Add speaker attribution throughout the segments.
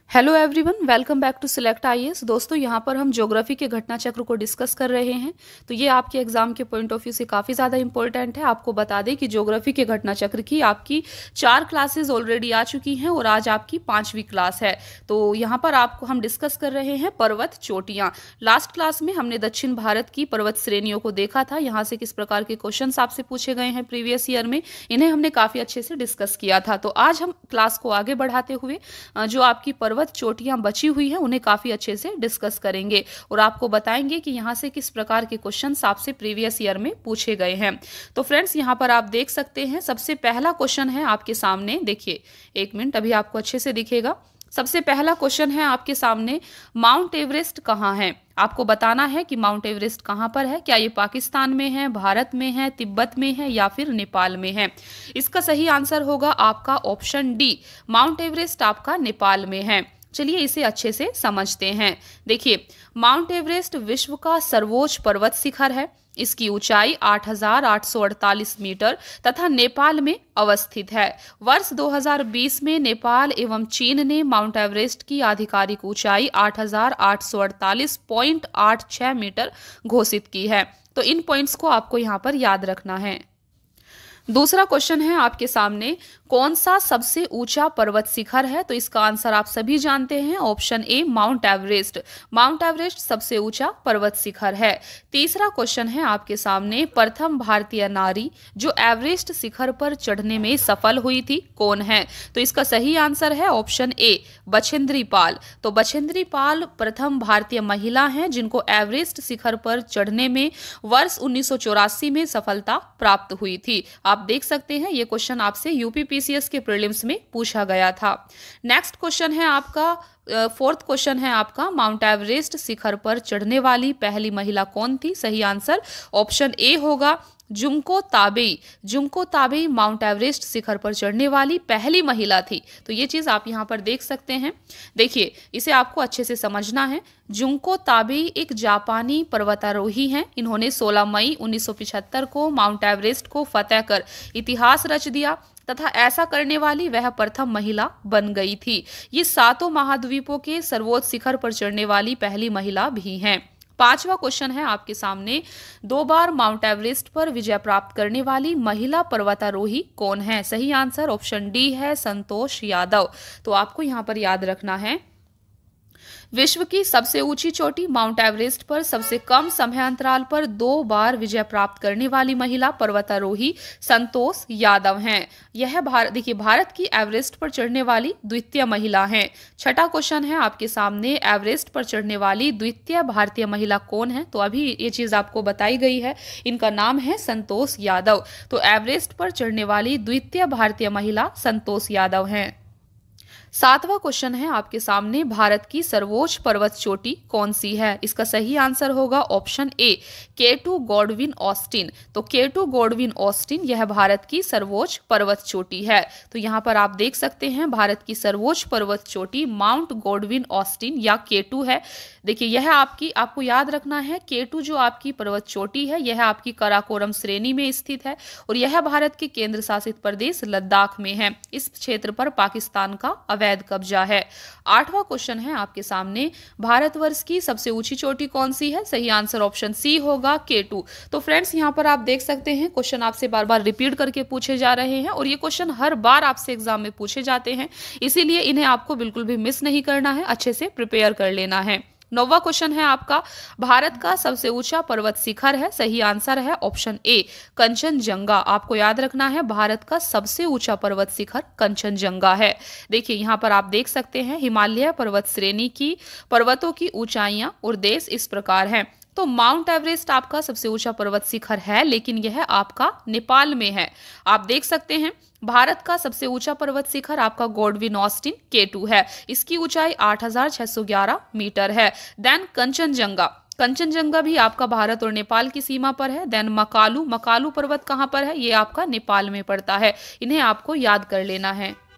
Speaker 1: Hello everyone, welcome back to select IAS. दोस्तों, यहाँ पर हम ज्योग्राफी के घटना चक्र को डिस्कस कर रहे हैं। तो ये आपके एग्जाम के पॉइंट ऑफ व्यू से काफ़ी ज़्यादा इंपॉर्टेंट है। आपको बता दें कि ज्योग्राफी के घटना चक्र की आपकी 4 क्लासेस ऑलरेडी आ चुकी हैं और आज आपकी 5वीं क्लास है। तो यहाँ पर आपको हम डिस्कस कर रहे हैं पर्वत चोटियाँ। लास्ट क्लास में हमने दक्षिण भारत की पर्वत श्रेणियों को देखा था, यहाँ से किस प्रकार के क्वेश्चन आपसे पूछे गए हैं प्रीवियस ईयर में, इन्हें हमने काफ़ी अच्छे से डिस्कस किया था। तो आज हम क्लास को आगे बढ़ाते हुए जो आपकी पर्वत चोटियां बची हुई हैं उन्हें काफी अच्छे से डिस्कस करेंगे और आपको बताएंगे कि यहां से किस प्रकार के क्वेश्चंस आपसे प्रीवियस ईयर में पूछे गए हैं। तो फ्रेंड्स, यहां पर आप देख सकते हैं सबसे पहला क्वेश्चन है आपके सामने। देखिए, एक मिनट, अभी आपको अच्छे से दिखेगा। सबसे पहला क्वेश्चन है आपके सामने, माउंट एवरेस्ट कहाँ है। आपको बताना है कि माउंट एवरेस्ट कहाँ पर है। क्या ये पाकिस्तान में है, भारत में है, तिब्बत में है या फिर नेपाल में है। इसका सही आंसर होगा आपका ऑप्शन डी, माउंट एवरेस्ट आपका नेपाल में है। चलिए इसे अच्छे से समझते हैं। देखिए, माउंट एवरेस्ट विश्व का सर्वोच्च पर्वत शिखर है। इसकी ऊंचाई 8,848 मीटर तथा नेपाल में अवस्थित है। वर्ष 2020 में नेपाल एवं चीन ने माउंट एवरेस्ट की आधिकारिक ऊंचाई 8,848.86 मीटर घोषित की है। तो इन पॉइंट्स को आपको यहाँ पर याद रखना है। दूसरा क्वेश्चन है आपके सामने, कौन सा सबसे ऊंचा पर्वत शिखर है। तो इसका आंसर आप सभी जानते हैं, option A, mount Everest. Mount Everest सबसे ऊंचा पर्वत शिखर है। तीसरा क्वेश्चन है आपके सामने, प्रथम भारतीय नारी जो एवरेस्ट शिखर पर चढ़ने में सफल हुई थी, कौन है। तो इसका सही आंसर है ऑप्शन ए, बछेंद्री पाल। तो बछेंद्री पाल प्रथम भारतीय महिला हैं जिनको एवरेस्ट शिखर पर चढ़ने में वर्ष 1984 में सफलता प्राप्त हुई थी। आप देख सकते हैं ये क्वेश्चन आपसे यूपीपीसीएस के प्रीलिम्स में पूछा गया था। नेक्स्ट क्वेश्चन है आपका, फोर्थ क्वेश्चन है आपका, माउंट एवरेस्ट शिखर पर चढ़ने वाली पहली महिला कौन थी। सही आंसर ऑप्शन ए होगा, Junko Tabei. Junko Tabei Mount Everest शिखर पर चढ़ने वाली पहली महिला थी। तो ये चीज आप यहाँ पर देख सकते हैं। देखिए, इसे आपको अच्छे से समझना है। जुंको ताबेई एक जापानी पर्वतारोही हैं। इन्होंने 16 मई 1975 को माउंट एवरेस्ट को फतेह कर इतिहास रच दिया तथा ऐसा करने वाली वह प्रथम महिला बन गई थी। ये 7 महाद्वीपों के सर्वोच्च शिखर पर चढ़ने वाली पहली महिला भी हैं। पांचवा क्वेश्चन है आपके सामने, 2 बार माउंट एवरेस्ट पर विजय प्राप्त करने वाली महिला पर्वतारोही कौन है। सही आंसर ऑप्शन डी है, संतोष यादव। तो आपको यहां पर याद रखना है, विश्व की सबसे ऊंची चोटी माउंट एवरेस्ट पर सबसे कम समय अंतराल पर 2 बार विजय प्राप्त करने वाली महिला पर्वतारोही संतोष यादव हैं। यह देखिए, भारत की एवरेस्ट पर चढ़ने वाली द्वितीय महिला हैं। छठा क्वेश्चन है आपके सामने, एवरेस्ट पर चढ़ने वाली द्वितीय भारतीय महिला कौन है। तो अभी ये चीज आपको बताई गई है, इनका नाम है संतोष यादव। तो एवरेस्ट पर चढ़ने वाली द्वितीय भारतीय महिला संतोष यादव हैं। सातवां क्वेश्चन है आपके सामने, भारत की सर्वोच्च पर्वत चोटी कौन सी है। इसका सही आंसर होगा option A, K2 Godwin Austen. तो K2 गॉडविन ऑस्टिन यह भारत की सर्वोच्च पर्वत चोटी है। तो यहाँ पर आप देख सकते हैं, भारत की सर्वोच्च पर्वत चोटी माउंट गॉडविन ऑस्टिन या K2 है। देखिए, यह आपको याद रखना है, K2 जो आपकी पर्वत चोटी है यह आपकी काराकोरम श्रेणी में स्थित है और यह भारत के केंद्र शासित प्रदेश लद्दाख में है। इस क्षेत्र पर पाकिस्तान का अवैध कब्जा है। 8वां क्वेश्चन है आपके सामने, भारतवर्ष की सबसे ऊंची चोटी कौन सी है। सही आंसर ऑप्शन सी होगा, K2। तो फ्रेंड्स, यहाँ पर आप देख सकते हैं क्वेश्चन आपसे बार बार रिपीट करके पूछे जा रहे हैं और ये क्वेश्चन हर बार आपसे एग्जाम में पूछे जाते हैं, इसीलिए इन्हें आपको बिल्कुल भी मिस नहीं करना है, अच्छे से प्रिपेयर कर लेना है। 9वां क्वेश्चन है आपका, भारत का सबसे ऊंचा पर्वत शिखर है। सही आंसर है ऑप्शन ए, कंचनजंगा। आपको याद रखना है, भारत का सबसे ऊंचा पर्वत शिखर कंचनजंगा है। देखिए, यहाँ पर आप देख सकते हैं हिमालय पर्वत श्रेणी की पर्वतों की ऊंचाइयां और देश इस प्रकार हैं। तो माउंट एवरेस्ट आपका सबसे ऊंचा पर्वत शिखर है, लेकिन यह आपका नेपाल में है। आप देख सकते हैं, भारत का सबसे ऊंचा पर्वत शिखर आपका गॉडविन ऑस्टिन K2 है। इसकी ऊंचाई 8,611 मीटर है। देन कंचनजंगा, कंचनजंगा भी आपका भारत और नेपाल की सीमा पर है। देन मकालू पर्वत कहाँ पर है, ये आपका नेपाल में पड़ता है। इन्हें आपको याद कर लेना है।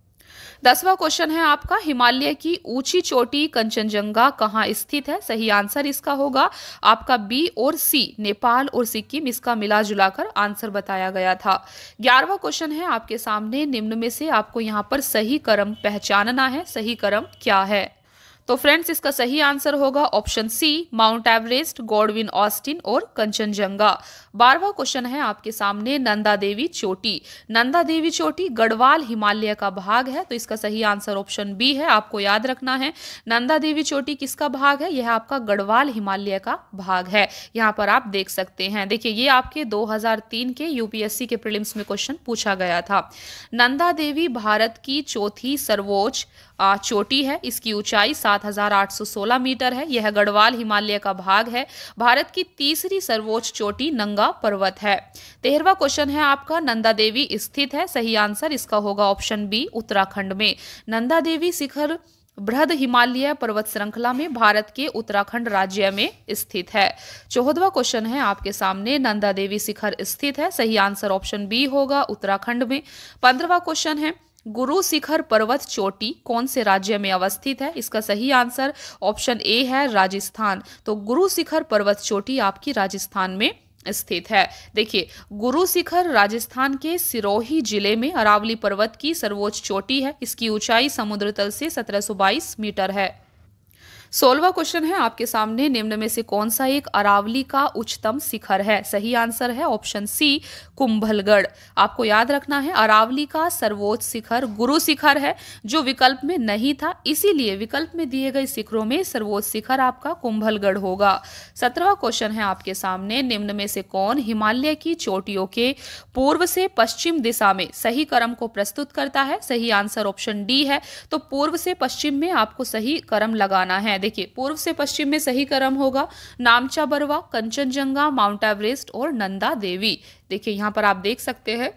Speaker 1: 10वां क्वेश्चन है आपका, हिमालय की ऊंची चोटी कंचनजंगा कहाँ स्थित है। सही आंसर इसका होगा आपका बी और सी, नेपाल और सिक्किम। इसका मिला जुलाकर आंसर बताया गया था। 11वां क्वेश्चन है आपके सामने, निम्न में से आपको यहाँ पर सही क्रम पहचानना है। सही क्रम क्या है। तो फ्रेंड्स इसका सही आंसर होगा option C, mount Everest, Godwin Austen और कंचनजंगा। 12वां क्वेश्चन है आपके सामने, नंदा देवी चोटी। नंदा देवी चोटी गढ़वाल हिमालय का भाग है, तो इसका सही आंसर ऑप्शन बी है। आपको याद रखना है नंदा देवी चोटी किसका भाग है, यह आपका गढ़वाल हिमालय का भाग है। यहाँ पर आप देख सकते हैं, देखिए ये आपके 2003 के यूपीएससी के प्रीलिम्स में क्वेश्चन पूछा गया था। नंदा देवी भारत की चौथी सर्वोच्च चोटी है, इसकी ऊंचाई 7,816 मीटर है। यह गढ़वाल हिमालय का भाग है। भारत की तीसरी सर्वोच्च चोटी नंगा पर्वत है। 13वां क्वेश्चन है आपका, नंदा देवी स्थित है, सही आंसर इसका होगा ऑप्शन बी, उत्तराखंड में। नंदा देवी शिखर बृहद हिमालय पर्वत श्रृंखला में भारत के उत्तराखंड राज्य में स्थित है। 14वां क्वेश्चन है आपके सामने, नंदा देवी शिखर स्थित है, सही आंसर ऑप्शन बी होगा, उत्तराखंड में। 15वां क्वेश्चन है, गुरु शिखर पर्वत चोटी कौन से राज्य में अवस्थित है, इसका सही आंसर ऑप्शन ए है, राजस्थान। तो गुरु शिखर पर्वत चोटी आपकी राजस्थान में स्थित है। देखिए गुरु शिखर राजस्थान के सिरोही जिले में अरावली पर्वत की सर्वोच्च चोटी है। इसकी ऊंचाई समुद्र तल से 1722 मीटर है। 16वां क्वेश्चन है आपके सामने, निम्न में से कौन सा एक अरावली का उच्चतम शिखर है, सही आंसर है ऑप्शन सी, कुंभलगढ़। आपको याद रखना है अरावली का सर्वोच्च शिखर गुरु शिखर है, जो विकल्प में नहीं था, इसीलिए विकल्प में दिए गए शिखरों में सर्वोच्च शिखर आपका कुंभलगढ़ होगा। 17वां क्वेश्चन है आपके सामने, निम्न में से कौन हिमालय की चोटियों के पूर्व से पश्चिम दिशा में सही क्रम को प्रस्तुत करता है, सही आंसर ऑप्शन डी है। तो पूर्व से पश्चिम में आपको सही क्रम लगाना है। देखिए पूर्व से पश्चिम में सही क्रम होगा नामचा बरवा, कंचनजंगा, माउंट एवरेस्ट और नंदा देवी। देखिए यहाँ पर आप देख सकते हैं,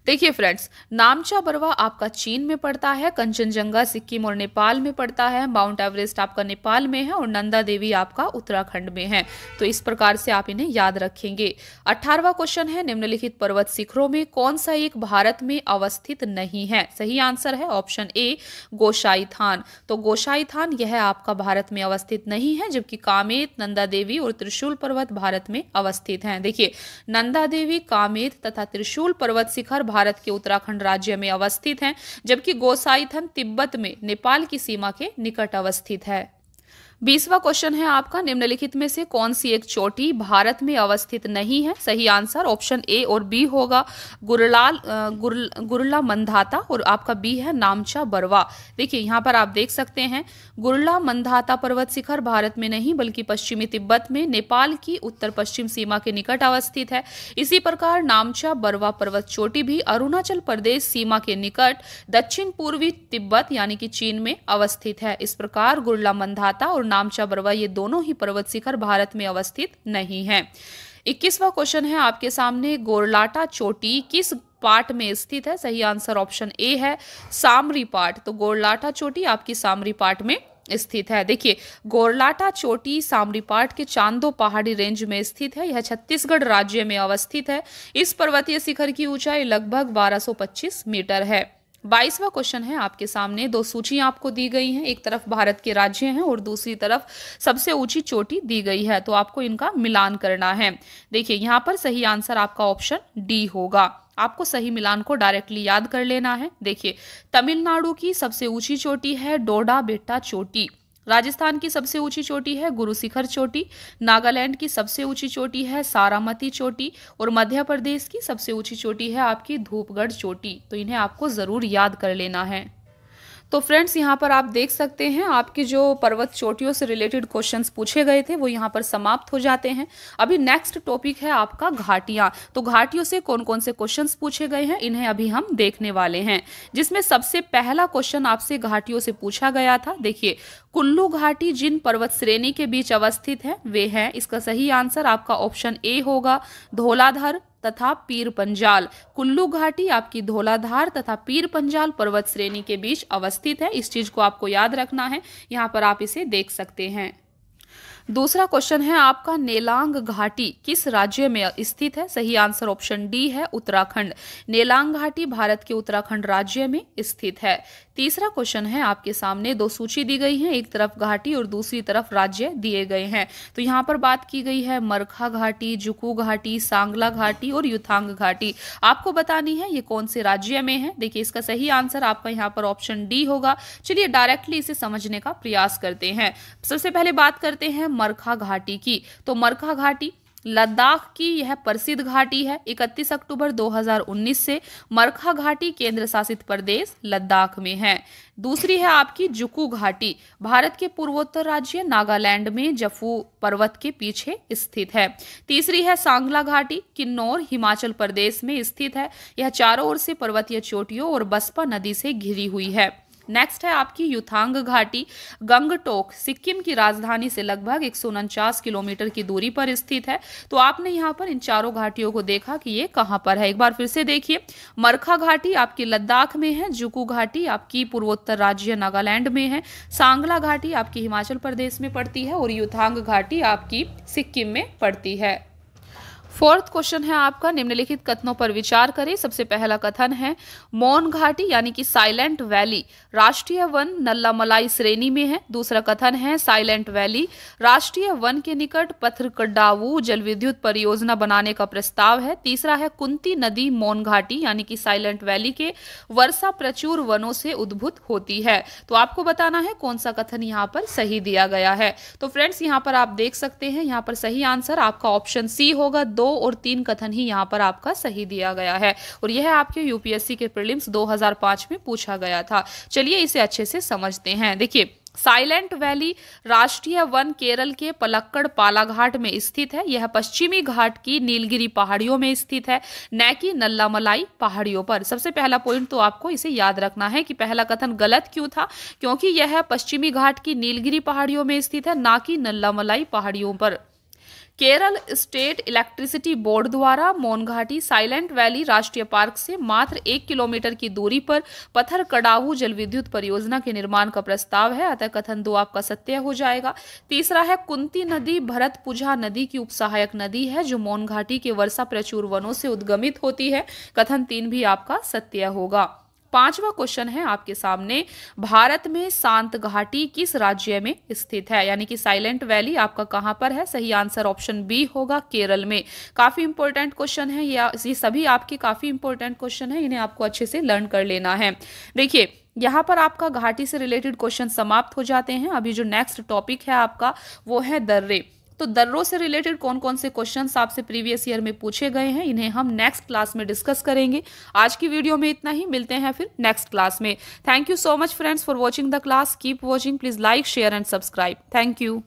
Speaker 1: देखिए फ्रेंड्स नामचा बरवा आपका चीन में पड़ता है, कंचनजंगा सिक्किम और नेपाल में पड़ता है, माउंट एवरेस्ट आपका नेपाल में है और नंदा देवी आपका उत्तराखंड में है। तो इस प्रकार से आप इन्हें याद रखेंगे। 18वां क्वेश्चन है, निम्नलिखित पर्वत शिखरों में कौन सा एक भारत में अवस्थित नहीं है, सही आंसर है ऑप्शन ए, गोसाईथान। तो गोसाईथान यह आपका भारत में अवस्थित नहीं है, जबकि कामेत, नंदा देवी और त्रिशूल पर्वत भारत में अवस्थित हैं। देखिए नंदा देवी, कामेत तथा त्रिशूल पर्वत शिखर भारत के उत्तराखंड राज्य में अवस्थित हैं, जबकि गोसाईथन तिब्बत में नेपाल की सीमा के निकट अवस्थित है। 20वां क्वेश्चन है आपका, निम्नलिखित में से कौन सी एक चोटी भारत में अवस्थित नहीं है, सही आंसर ऑप्शन ए और बी होगा, गुरला मंधाता और आपका बी है नामचा बरवा। देखिए यहाँ पर आप देख सकते हैं गुरला मंधाता पर्वत शिखर भारत में नहीं बल्कि पश्चिमी तिब्बत में नेपाल की उत्तर पश्चिम सीमा के निकट अवस्थित है। इसी प्रकार नामचा बरवा पर्वत चोटी भी अरुणाचल प्रदेश सीमा के निकट दक्षिण पूर्वी तिब्बत यानी कि चीन में अवस्थित है। इस प्रकार गुरला मंधाता और नामचा बरवा ये दोनों ही पर्वत शिखर भारत में अवस्थित नहीं हैं। 21वां क्वेश्चन है आपके सामने, गोरलाटा चोटी किस पाट में स्थित है, सही आंसर ऑप्शन ए है, सामरी पाट। तो गोरलाटा चोटी आपकी सामरी पाट में स्थित है। देखिए गोरलाटा चोटी सामरी पाट के चांदो पहाड़ी रेंज में स्थित है। यह छत्तीसगढ़ राज्य में अवस्थित है। इस पर्वतीय शिखर की ऊंचाई लगभग 1225 मीटर है। 22वां क्वेश्चन है आपके सामने, दो सूचियां आपको दी गई हैं, एक तरफ भारत के राज्य हैं और दूसरी तरफ सबसे ऊंची चोटी दी गई है, तो आपको इनका मिलान करना है। देखिए यहाँ पर सही आंसर आपका ऑप्शन डी होगा। आपको सही मिलान को डायरेक्टली याद कर लेना है। देखिए तमिलनाडु की सबसे ऊंची चोटी है डोडा बेट्टा चोटी, राजस्थान की सबसे ऊंची चोटी है गुरु शिखर चोटी, नागालैंड की सबसे ऊंची चोटी है सारामती चोटी और मध्य प्रदेश की सबसे ऊंची चोटी है आपकी धूपगढ़ चोटी। तो इन्हें आपको जरूर याद कर लेना है। तो फ्रेंड्स यहाँ पर आप देख सकते हैं आपके जो पर्वत चोटियों से रिलेटेड क्वेश्चंस पूछे गए थे वो यहाँ पर समाप्त हो जाते हैं। अभी नेक्स्ट टॉपिक है आपका घाटियाँ। तो घाटियों से कौन कौन से क्वेश्चंस पूछे गए हैं इन्हें अभी हम देखने वाले हैं, जिसमें सबसे पहला क्वेश्चन आपसे घाटियों से पूछा गया था। देखिए कुल्लू घाटी जिन पर्वत श्रेणी के बीच अवस्थित है वे है, इसका सही आंसर आपका ऑप्शन ए होगा, धौलाधार तथा पीर पंजाल। कुल्लू घाटी आपकी धौलाधार तथा पीर पंजाल पर्वत श्रेणी के बीच अवस्थित है। इस चीज को आपको याद रखना है, यहाँ पर आप इसे देख सकते हैं। दूसरा क्वेश्चन है आपका, नेलांग घाटी किस राज्य में स्थित है, सही आंसर ऑप्शन डी है, उत्तराखंड। नेलांग घाटी भारत के उत्तराखंड राज्य में स्थित है। तीसरा क्वेश्चन है आपके सामने, दो सूची दी गई है, एक तरफ घाटी और दूसरी तरफ राज्य दिए गए हैं। तो यहाँ पर बात की गई है मरखा घाटी, जुकू घाटी, सांगला घाटी और युथांग घाटी। आपको बतानी है ये कौन से राज्य में है। देखिए इसका सही आंसर आपका यहाँ पर ऑप्शन डी होगा। चलिए डायरेक्टली इसे समझने का प्रयास करते हैं। सबसे पहले बात करते हैं मरखा घाटी की। तो मरखा घाटी लद्दाख की यह प्रसिद्ध घाटी है। 31 अक्टूबर 2019 से मरखा घाटी केंद्र शासित प्रदेश लद्दाख में है। दूसरी है आपकी जुकू घाटी, भारत के पूर्वोत्तर राज्य नागालैंड में जफू पर्वत के पीछे स्थित है। तीसरी है सांगला घाटी, किन्नौर हिमाचल प्रदेश में स्थित है। यह चारों ओर से पर्वतीय चोटियों और बसपा नदी से घिरी हुई है। नेक्स्ट है आपकी युथांग घाटी, गंगटोक सिक्किम की राजधानी से लगभग 149 किलोमीटर की दूरी पर स्थित है। तो आपने यहाँ पर इन चारों घाटियों को देखा कि ये कहाँ पर है। एक बार फिर से देखिए, मरखा घाटी आपकी लद्दाख में है, जुकू घाटी आपकी पूर्वोत्तर राज्य नागालैंड में है, सांगला घाटी आपकी हिमाचल प्रदेश में पड़ती है और युथांग घाटी आपकी सिक्किम में पड़ती है। फोर्थ क्वेश्चन है आपका, निम्नलिखित कथनों पर विचार करें। सबसे पहला कथन है मौन घाटी यानी कि साइलेंट वैली राष्ट्रीय वन नल्लामलाई श्रेणी में है। दूसरा कथन है साइलेंट वैली राष्ट्रीय वन के निकट पथरकडावू जल विद्युत परियोजना बनाने का प्रस्ताव है। तीसरा है कुंती नदी मौन घाटी यानी कि साइलेंट वैली के वर्षा प्रचुर वनों से उद्भूत होती है। तो आपको बताना है कौन सा कथन यहाँ पर सही दिया गया है। तो फ्रेंड्स यहाँ पर आप देख सकते हैं, यहाँ पर सही आंसर आपका ऑप्शन सी होगा। 2 और 3 कथन ही यहाँ पर आपका सही दिया गया है और यह आपके यूपीएससी के प्रीलिम्स 2005 में पूछा गया था। चलिए इसे अच्छे से समझते हैं। देखिए साइलेंट वैली राष्ट्रीय वन केरल के पलक्कड़ पालाघाट में स्थित है। यह पश्चिमी घाट की नीलगिरी पहाड़ियों में स्थित है, न कि नल्लामलाई पहाड़ियों पर। सबसे पहला पॉइंट तो आपको इसे याद रखना है कि पहला कथन गलत क्यों था, क्योंकि यह पश्चिमी घाट की नीलगिरी पहाड़ियों में स्थित है, ना कि नल्लामलाई पहाड़ियों पर। केरल स्टेट इलेक्ट्रिसिटी बोर्ड द्वारा मौन घाटी साइलेंट वैली राष्ट्रीय पार्क से मात्र 1 किलोमीटर की दूरी पर पथरकडावू जल विद्युत परियोजना के निर्माण का प्रस्ताव है, अतः कथन 2 आपका सत्य हो जाएगा। तीसरा है कुंती नदी भरतपुझा नदी की उपसहायक नदी है जो मौन घाटी के वर्षा प्रचुर वनों से उद्गमित होती है, कथन 3 भी आपका सत्य होगा। पांचवा क्वेश्चन है आपके सामने, भारत में शांत घाटी किस राज्य में स्थित है, यानी कि साइलेंट वैली आपका कहां पर है। सही आंसर ऑप्शन बी होगा, केरल में। काफी इंपॉर्टेंट क्वेश्चन है ये सभी आपके काफी इंपॉर्टेंट क्वेश्चन है, इन्हें आपको अच्छे से लर्न कर लेना है। देखिए यहाँ पर आपका घाटी से रिलेटेड क्वेश्चन समाप्त हो जाते हैं। अभी जो नेक्स्ट टॉपिक है आपका वो है दर्रे। तो दर्रों से रिलेटेड कौन कौन से क्वेश्चंस आपसे प्रीवियस ईयर में पूछे गए हैं, इन्हें हम नेक्स्ट क्लास में डिस्कस करेंगे। आज की वीडियो में इतना ही, मिलते हैं फिर नेक्स्ट क्लास में। Thank you so much friends for watching the class. Keep watching, please like share and subscribe. Thank you.